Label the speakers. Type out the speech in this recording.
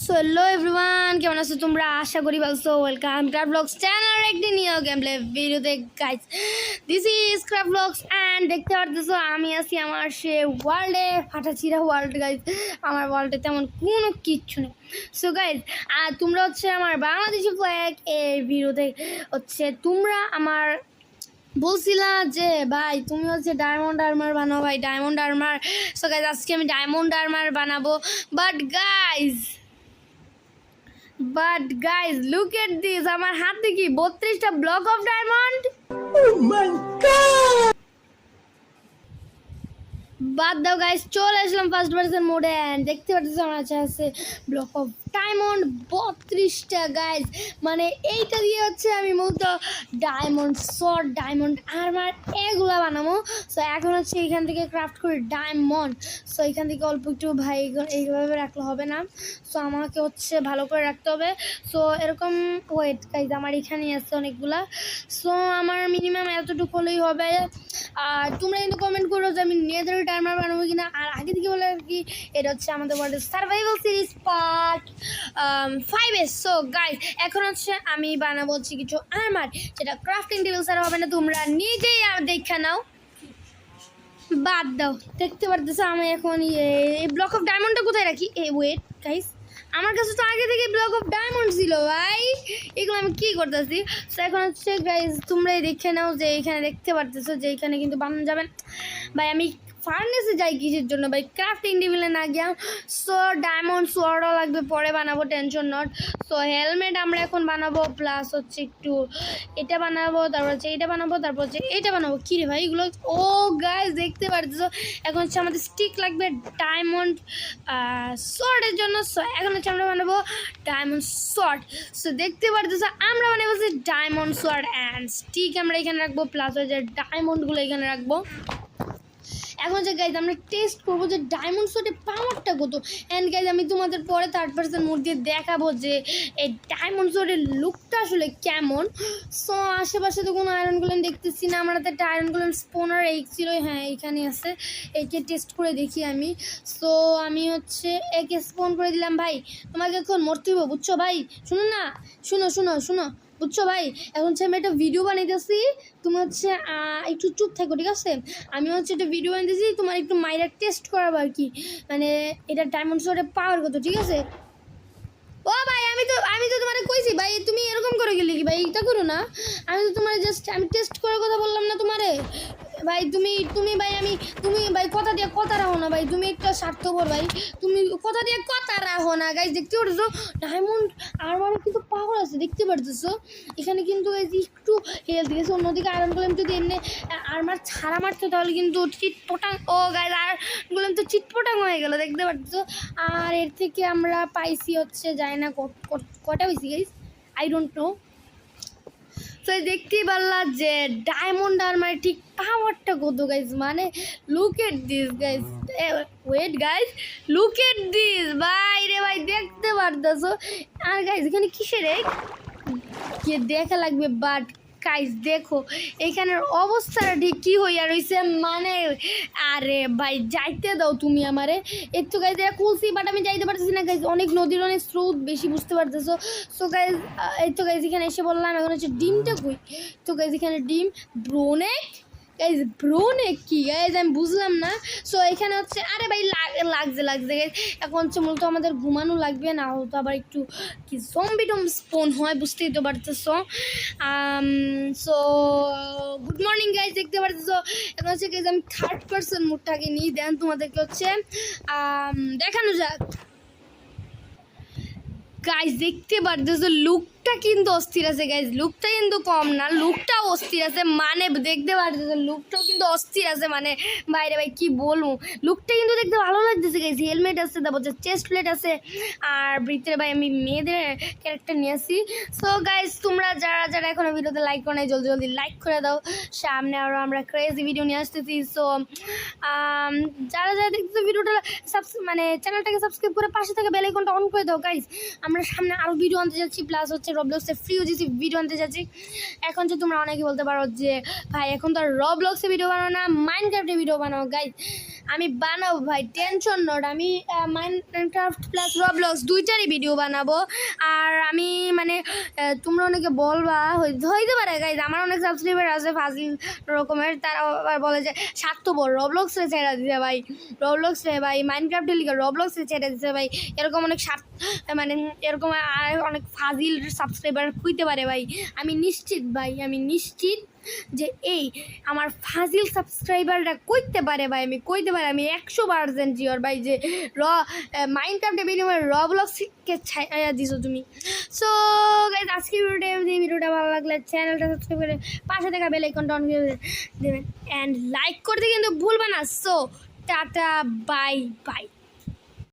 Speaker 1: So hello everyone, কেমন আছো তোমরা? আশা করি ভালো। So welcome Craft Blogs channel একটি নিউ গেম প্লে ভিডিওতে guys. This is Craft Blogs and দেখতে পারতেছো আমি আছি আমার সে ওয়ার্ল্ডে, ফাটাচিরা ওয়ার্ল্ড গাইস। আমার ওয়ার্ল্ডে তেমন কোনো কিচ্ছু নেই। সো গাইস, আর তোমরা হচ্ছে আমার বাংলাদেশি ফ্ল্যাগ এই ভিডিওতে হচ্ছে তোমরা আমার বলছিলা যে ভাই তুমি হচ্ছে ডায়মন্ড আর্মার বানাও, ভাই ডায়মন্ড আর্মার। সো গাইস, আজকে আমি ডায়মন্ড আর্মার বানাবো। But guys look at this, আমার হাতে কি 32টা ব্লক অফ ডায়মন্ড। বাদ দাও গাইজ, চলে আসলাম ফার্স্ট পার্সন মোডে অ্যান্ড দেখতে পাচ্ছি আমার কাছে আছে ব্লক অফ ডায়মন্ড 32টা গাইজ। মানে এইটা দিয়ে হচ্ছে আমি মূলত ডায়মন্ড শর্ট, ডায়মন্ড আর্মার এগুলো বানাবো। সো এখন হচ্ছে এখান থেকে ক্রাফট করি ডায়মন্ড। সো এখান থেকে অল্প একটু ভাই এইভাবে রাখলে হবে না, সো আমাকে হচ্ছে ভালো করে রাখতে হবে। সো এরকম ওয়েট গাইজ, আমার এখানেই আছে অনেকগুলা। সো আমার মিনিমাম এতটুকু হলেই হবে। আর তোমরা কিন্তু কমেন্ট করো যে আমি নেদার টাইমার বানাবো কিনা। আর আগে থেকে বলে আর কি, এটা হচ্ছে আমাদের ওয়ার্ল্ডের survival series part 5 so guys, এখন হচ্ছে আমি বানাবো হচ্ছে কিছু আর্মার, যেটা ক্রাফটিং টেবিল ছাড়া হবে না। তোমরা নিজেই দেখে নাও, বাদ দাও। দেখতে পারতেছো আমি এখন এই ব্লক অফ ডায়মন্ডটা কোথায় রাখি। এই ওয়েট গাইজ, আমার কাছে তো আগে থেকে ব্লক অফ ডায়মন্ড ছিল ভাই, এগুলো আমি কী করতেছি। সো এখন হচ্ছে গাইজ তোমরাই দেখে নাও যে এইখানে দেখতে পারতেছো যে এইখানে কিন্তু বানানো যাবেন। ভাই আমি ফার্নেসে যাই কিসের জন্য ভাই, ক্রাফটিং টেবিলে না গিয়া। সো ডায়মন্ড সোয়ার্ডও লাগবে, পরে বানাবো, টেনশন নট। সো হেলমেট আমরা এখন বানাবো, প্লাস হচ্ছে একটু এটা বানাবো, তারপর হচ্ছে এটা বানাবো, তারপর হচ্ছে এটা বানাবো। কী রে ভাই এগুলো? ও গাইজ দেখতে পারতেছো এখন হচ্ছে আমাদের স্টিক লাগবে ডায়মন্ড শর্টের জন্য। সো এখন হচ্ছে আমরা বানাবো ডায়মন্ড শর্ট। সো দেখতে পারতেছো আমরা বানাবো ডায়মন্ড শর্ট অ্যান্ড স্টিক আমরা এখানে রাখবো, প্লাস হচ্ছে ডায়মন্ডগুলো এখানে রাখবো। এখন যে গাইজ আমরা টেস্ট করবো যে ডায়মন্ড শটের পাওয়ারটা কত। অ্যান্ড গাইজ আমি তোমাদের পরে থার্ড পার্সন মোড দিয়ে দেখাবো যে এই ডায়মন্ড শটের লুকটা আসলে কেমন। সো আশেপাশে তো কোনো আয়রন গোলেম দেখতেছি না, আমার হাতে একটা আয়রন গোলেম স্পোনার এই ছিল, হ্যাঁ এইখানে আছে, একে টেস্ট করে দেখি আমি। সো আমি হচ্ছে একে স্পোন করে দিলাম। ভাই তোমাকে এখন মরতে হবে বুঝছো ভাই, শুনো না, শুনো শুনো শুনো বুঝছো ভাই। এখন হচ্ছে আমি একটা ভিডিও বানাইতেছি, তুমি হচ্ছে একটু চুপ থাকো ঠিক আছে। আমি হচ্ছে একটা ভিডিও বানাইতেছি, তোমার একটু মাইরা টেস্ট করাবো আর কি, মানে এটা ডায়মন্ড শটের পাওয়ার কত, ঠিক আছে? ও ভাই আমি তো তোমার কইছি ভাই, তুমি এরকম করে গেলে কি ভাই, এটা করো না। আমি তো তোমার জাস্ট আমি টেস্ট করার কথা বললাম না তোমারে ভাই। তুমি ভাই তুমি ভাই কথা দিয়ে কথা রাখো না ভাই, তুমি একটা স্বার্থপর ভাই, তুমি কথা দিয়ে কথা রাখো না গাইজ। দেখতে পারতেছো ডায়মন্ড আর্মারে কিন্তু পাওয়ার আছে, দেখতে পারতেছো এখানে কিন্তু একটু হেলথ গেছে। অন্যদিকে আয়রন গোলেম যদি এমনি আর্মার ছাড়া মারতো তাহলে কিন্তু চিটপটাং, ও গাইজ আয়রন গোলেম তো চিটপটাং হয়ে গেল, দেখতে পারতেছো। আর এর থেকে আমরা পাইছি হচ্ছে যায় না কটা হয়েছি গাইজ, আই ডোন্ট নো। তো দেখতেই পারলাম যে ডায়মন্ড আর্মার ঠিক পাওয়ারটা কত গাইজ, মানে look at this guys, wait guys, look at this ভাই রে ভাই, দেখতে পারতেছো। আর গাইজ এখানে কিসের কে দেখা লাগবে, বাট গাইজ দেখো এখানের অবস্থাটা ঠিক কী হইয়া রয়েছে, মানে আরে ভাই যাইতে দাও তুমি আমারে। একটু গাইজ এরা খুলছি, বাট আমি যাইতে পারতেছি না গাইজ, অনেক নদীর অনেক স্রোত বেশি, বুঝতে পারতেছো। সো গাইজ এই তো গাইজ এখানে এসে বললাম, এখন হচ্ছে ডিমটা কই। তো গাইজ এখানে ডিম ব্রোনেক গাইজ, ব্রোনেক কি গাইজ আমি বুঝলাম না। সো এখানে হচ্ছে আরে ভাই লাগছে গাইজ, এখন হচ্ছে মূলত আমাদের ঘুমানো লাগবে, না হতো আবার একটু কি জম্বি টম স্পোন হয়, বুঝতেই তো পারতেছো। সো গুড মর্নিং গাইজ, দেখতে পারতেছো এখন হচ্ছে গাইজ আমি থার্ড পার্সন মুডটাকে নিই, দেন তোমাদেরকে হচ্ছে দেখানো যাক। গাইজ দেখতে পারতেছো লুকটা কিন্তু অস্থির আছে গাইজ, লুকটা কিন্তু কম না, লুকটাও অস্থির আছে, মানে দেখতে পারতেছো লুকটাও কিন্তু অস্থির আছে, মানে বাইরে ভাই কি বলবো, লুকটা কিন্তু দেখতে ভালো লাগতেছে গাইজ। হেলমেট আছে, তারপর হচ্ছে চেস্ট প্লেট আছে, আর ভিতরে ভাই আমি মেয়েদের ক্যারেক্টার নিয়ে আসি। সো গাইজ তোমরা যারা যারা এখনো ভিডিওতে লাইক করে নাই জলদি জলদি লাইক করে দাও, সামনে আরও আমরা ক্রেজি ভিডিও নিয়ে আসতেছি। সো যারা যারা দেখতেছো ভিডিওটা মানে চ্যানেলটাকে সাবস্ক্রাইব করে পাশে থেকে বেল আইকনটা অন করে দাও গাইজ, আমরা সামনে আরও ভিডিও আনতে যাচ্ছি, প্লাস হচ্ছে রবলক্সে ফ্রি ইউজিসি ভিডিও আনতে যাচ্ছি। এখন যে তোমরা অনেকে বলতে পারো যে ভাই এখন তো আর রবলক্সে ভিডিও বানাও না, মাইনক্রাফটে ভিডিও বানাও। গাইজ আমি বানাবো ভাই, টেনশন নট। আমি মাইনক্রাফট প্লাস রবলক্স দুইটারই ভিডিও বানাবো। আর আমি মানে তোমরা অনেকে বলবা হইতে পারে গাইজ, আমার অনেক সাবস্ক্রাইবার আছে ফাজিল রকমের, তারা আবার বলে যে স্বার্থপর রবলক্সে ছেড়ে দিতে ভাই, রবলক্সে ভাই মাইনক্রাফটের লিগে রবলক্সে ছেড়ে দিতে ভাই, এরকম অনেক মানে এরকম আর অনেক ফাজিল সাবস্ক্রাইবার হইতে পারে ভাই। আমি নিশ্চিত ভাই, আমি নিশ্চিত যে এই আমার ফাজিল সাবস্ক্রাইবাররা কইতে পারে ভাই, আমি কইতে পারি, আমি 100% জিওর ভাই যে মাইনক্রাফটে বিনিময়ে রবলক্সকে ছাইয়া দিছো তুমি। সো গাইজ আজকে ভিডিওটা ভালো লাগলে চ্যানেলটা সাবস্ক্রাইব করে পাশে থাকা বেল আইকনটা অন করে দেবেন, অ্যান্ড লাইক করতে কিন্তু ভুলবে না। So tata, bye bye.